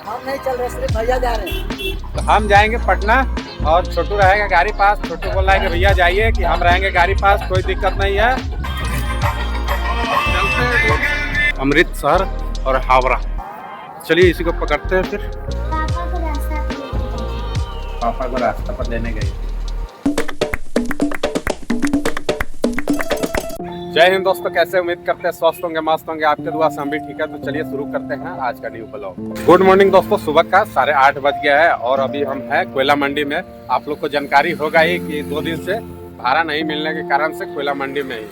हम नहीं चल रहे, सिर्फ भैया जा रहे हैं। तो हम जाएंगे पटना और छोटू रहेगा गाड़ी पास। छोटू बोल रहा है कि भैया जाइए, कि हम रहेंगे गाड़ी पास, कोई दिक्कत नहीं है। चलते हैं अमृतसर और हावड़ा। चलिए इसी को पकड़ते हैं फिर। पापा को रास्ता पर लेने गए। जय हिंद दोस्तों, कैसे उम्मीद करते हैं स्वस्थ होंगे, मस्त होंगे। आपके दुआ से हम भी ठीक है। तो चलिए शुरू करते हैं आज का न्यू ब्लॉग। गुड मॉर्निंग दोस्तों, सुबह का 8:30 बज गया है और अभी हम हैं कोयला मंडी में। आप लोग को जानकारी होगा ही कि 2 दिन से भाड़ा नहीं मिलने के कारण से कोयला मंडी में ही।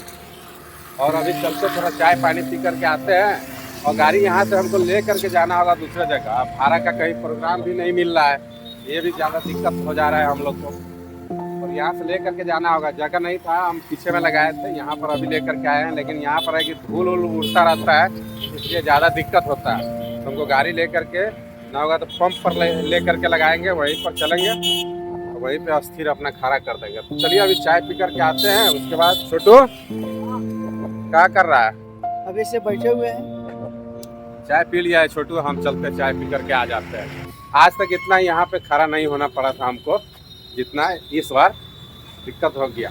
और अभी चलते थोड़ा चाय पानी पी करके आते हैं और गाड़ी यहाँ से हमको ले करके जाना होगा दूसरे जगह। अब भाड़ा का कहीं प्रोग्राम भी नहीं मिल रहा है, ये भी ज़्यादा दिक्कत हो जा रहा है हम लोग को। और यहाँ से लेकर के जाना होगा, जगह नहीं था, हम पीछे में लगाए थे, यहाँ पर अभी लेकर के आए हैं। लेकिन यहाँ पर है कि धूल उल उड़ता रहता है, इसलिए ज़्यादा दिक्कत होता है। तो हमको गाड़ी लेकर के ना होगा तो पंप पर ले करके लगाएंगे, वहीं पर चलेंगे, वहीं पे अस्थिर अपना खड़ा कर देंगे। तो चलिए अभी चाय पी करके आते हैं, उसके बाद। छोटू क्या कर रहा है? अभी से बैठे हुए हैं। चाय पी लिया है छोटू, हम चलते चाय पी करके आ जाते हैं। आज तक इतना यहाँ पे खड़ा नहीं होना पड़ा था हमको जितना इस बार दिक्कत हो गया।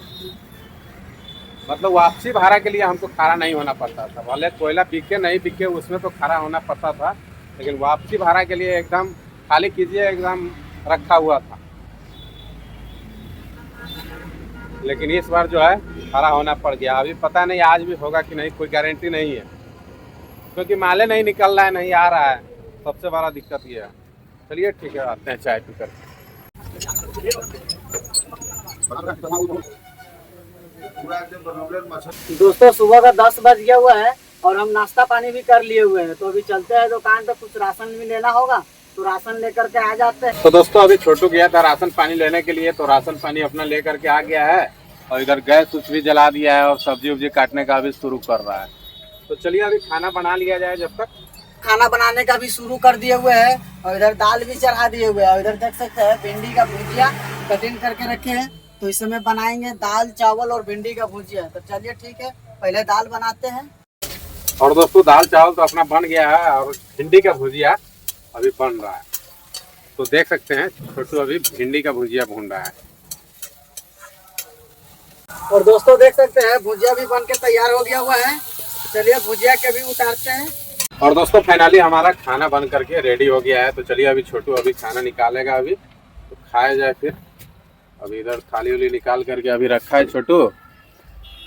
मतलब वापसी भाड़ा के लिए हमको खड़ा नहीं होना पड़ता था, भले कोयला बिके नहीं बिके उसमें तो खड़ा होना पड़ता था, लेकिन वापसी भाड़ा के लिए एकदम खाली कीजिए एकदम रखा हुआ था। लेकिन इस बार जो है खड़ा होना पड़ गया। अभी पता नहीं आज भी होगा कि नहीं, कोई गारंटी नहीं है, क्योंकि माले नहीं निकल रहा है, नहीं आ रहा है। सबसे बड़ा दिक्कत ये है। चलिए ठीक है, आते हैं चाय पी कर। दोस्तों सुबह का 10 बज गया हुआ है और हम नाश्ता पानी भी कर लिए हुए हैं। तो अभी चलते हैं दुकान पे, कुछ राशन भी लेना होगा तो राशन लेकर के आ जाते हैं। तो दोस्तों अभी छोटू गया था राशन पानी लेने के लिए, तो राशन पानी अपना लेकर के आ गया है और इधर गैस कुछ भी जला दिया है और सब्जी उब्जी काटने का भी शुरू कर रहा है। तो चलिए अभी खाना बना लिया जाए। जब तक खाना बनाने का भी शुरू कर दिए हुए हैं और इधर दाल भी चढ़ा दिए हुए हैं। और इधर देख सकते हैं भिंडी का भुजिया कटिंग करके रखे हैं, तो इस समय बनाएंगे दाल चावल और भिंडी का भुजिया। तो चलिए ठीक है, पहले दाल बनाते हैं। और दोस्तों दाल चावल तो अपना बन गया है और भिंडी का भुजिया अभी बन रहा है। तो देख सकते हैं छोटू अभी भिंडी का भुजिया भून रहा है। और दोस्तों देख सकते हैं भुजिया भी बन के तैयार हो गया हुआ है। चलिए भुजिया के भी उतारते हैं। और दोस्तों फाइनली हमारा खाना बन करके रेडी हो गया है। तो चलिए अभी छोटू अभी खाना निकालेगा, अभी तो खाया जाए फिर। अभी इधर थाली उली निकाल करके अभी रखा है छोटू,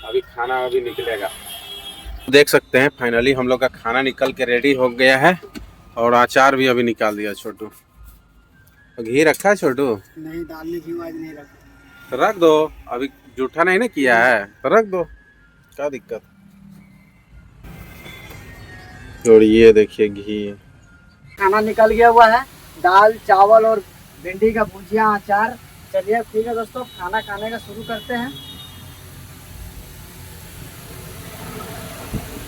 अभी खाना अभी निकलेगा। देख सकते हैं फाइनली हम लोग का खाना निकल के रेडी हो गया है और अचार भी अभी निकाल दिया छोटू। तो घी रखा है छोटू? नहीं, दाल में घी आज नहीं रखा। तो रख दो, अभी जूठा नहीं ना किया है तो रख दो, क्या दिक्कत। और ये देखिए घी। खाना निकल गया हुआ है, दाल चावल और भिंडी का भुजिया अचार। चलिए ठीक है दोस्तों, खाना खाने का शुरू करते हैं।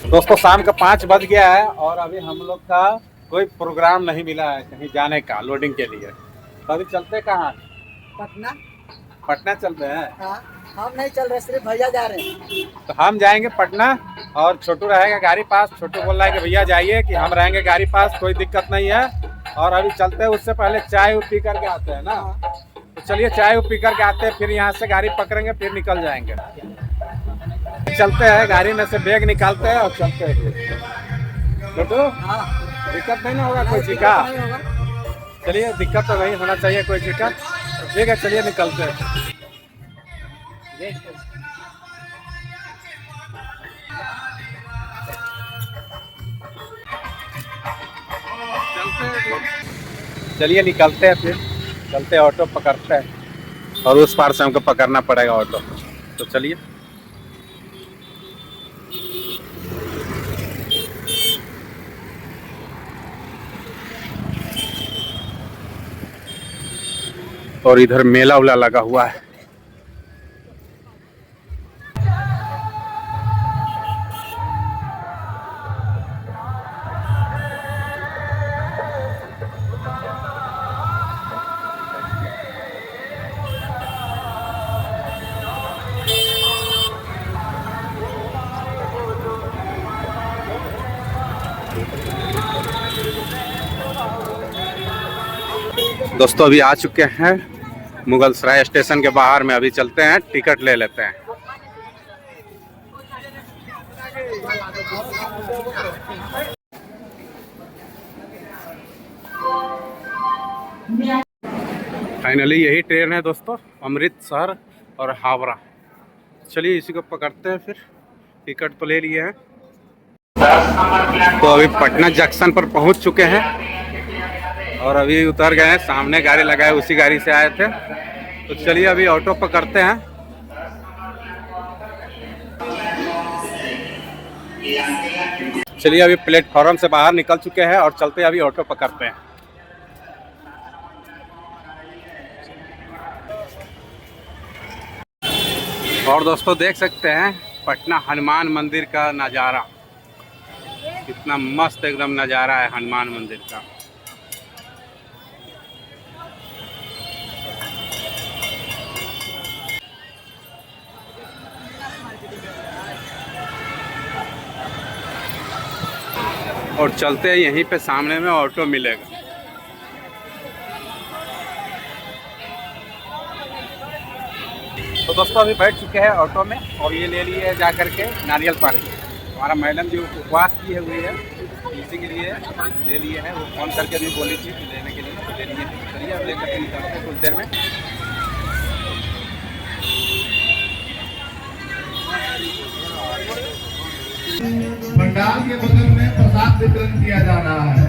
दोस्तों शाम का 5 बज गया है और अभी हम लोग का कोई प्रोग्राम नहीं मिला है कहीं जाने का लोडिंग के लिए। तो अभी चलते कहाँ? पटना। पटना चलते हैं। हाँ, हम नहीं चल रहे, सिर्फ भैया जा रहे हैं। तो हम जाएंगे पटना और छोटू रहेगा गाड़ी पास। छोटू बोल रहा है कि भैया जाइए, कि हम रहेंगे गाड़ी पास, कोई दिक्कत नहीं है। और अभी चलते हैं, उससे पहले चाय पी करके आते हैं ना। तो चलिए चाय पी करके आते हैं, फिर यहाँ से गाड़ी पकड़ेंगे, फिर निकल जाएंगे। चलते हैं, गाड़ी में से बैग निकालते हैं और चलते हैं। छोटू दिक्कत नहीं ना होगा कोई चीज का? चलिए दिक्कत तो नहीं होना चाहिए कोई चीज का। ठीक है चलिए निकलते हैं। चलिए निकलते हैं, फिर चलते हैं, ऑटो पकड़ते हैं और उस पार से हमको पकड़ना पड़ेगा ऑटो। तो चलिए। और इधर मेला उला लगा हुआ है। दोस्तों अभी आ चुके हैं मुगल सराय स्टेशन के बाहर में, अभी चलते हैं टिकट ले लेते हैं। फाइनली यही ट्रेन है दोस्तों, अमृतसर और हावड़ा। चलिए इसी को पकड़ते हैं फिर, टिकट तो ले लिए हैं। तो अभी पटना जंक्शन पर पहुंच चुके हैं और अभी उतर गए हैं। सामने गाड़ी लगाए, उसी गाड़ी से आए थे। तो चलिए अभी ऑटो पकड़ते हैं। चलिए अभी प्लेटफॉर्म से बाहर निकल चुके हैं और चलते हैं अभी ऑटो पकड़ते हैं। और दोस्तों देख सकते हैं पटना हनुमान मंदिर का नज़ारा, कितना मस्त एकदम नज़ारा है हनुमान मंदिर का। और चलते हैं यहीं पे सामने में ऑटो मिलेगा। तो दोस्तों अभी बैठ चुके हैं ऑटो में और ये ले लिए जा करके नारियल पानी। हमारा मैडम जी उपवास किए हुए है, इसी के लिए ले लिए हैं। वो फ़ोन करके भी बोली थी कि लेने के लिए, तो ले लिए। चलिए अब लेकर के निकलते हैं कुछ देर में। पंडाल के बगल में प्रसाद वितरण किया जा रहा है।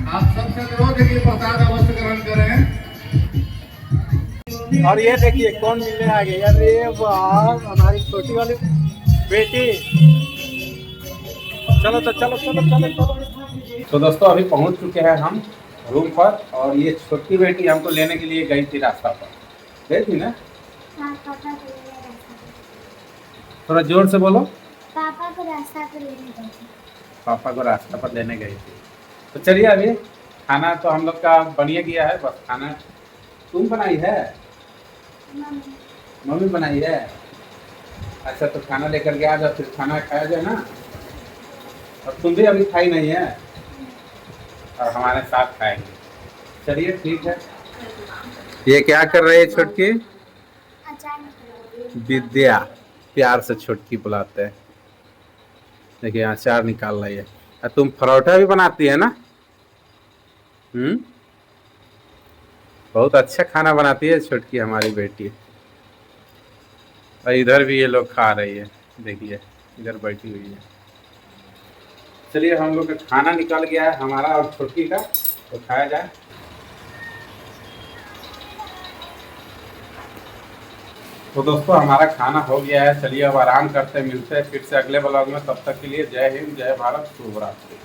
आप सबसे अनुरोध है कि प्रसाद अवश्य ग्रहण करें। और ये देखिए कौन मिलने आ गई। अरे वाह, हमारी छोटी वाली बेटी। चलो तो चलो चलो चलो चलो। तो दोस्तों अभी पहुंच चुके हैं हम रूम पर, और ये छोटी बेटी हमको लेने के लिए गई थी रास्ता पर। गई थी ना? थोड़ा जोर से बोलो। पापा को रास्ता पर लेने गई थी। पापा को रास्ता पर लेने गई थी। तो चलिए अभी खाना तो हम लोग का बनिए गया है। बस खाना तुम बनाई है? मम्मी बनाई है। अच्छा तो खाना लेकर के आ जाओ, फिर खाना खाया जाए ना। और तुम भी अभी खाई नहीं है और हमारे साथ खाएंगे। चलिए ठीक है। ये क्या कर रही है छोटकी? विद्या, प्यार से छोटकी बुलाते हैं। देखिए अचार निकाल रही है। और तुम परोठा भी बनाती है ना? बहुत अच्छा खाना बनाती है छोटकी हमारी बेटी। और इधर भी ये लोग खा रही है, देखिए इधर बैठी हुई है। चलिए हम लोग का खाना निकल गया है, हमारा और छोटकी का, तो खाया जाए। तो दोस्तों हमारा खाना हो गया है। चलिए अब आराम करते हैं, मिलते हैं फिर से अगले ब्लॉग में। तब तक के लिए जय हिंद, जय भारत, शुभ रात्रि।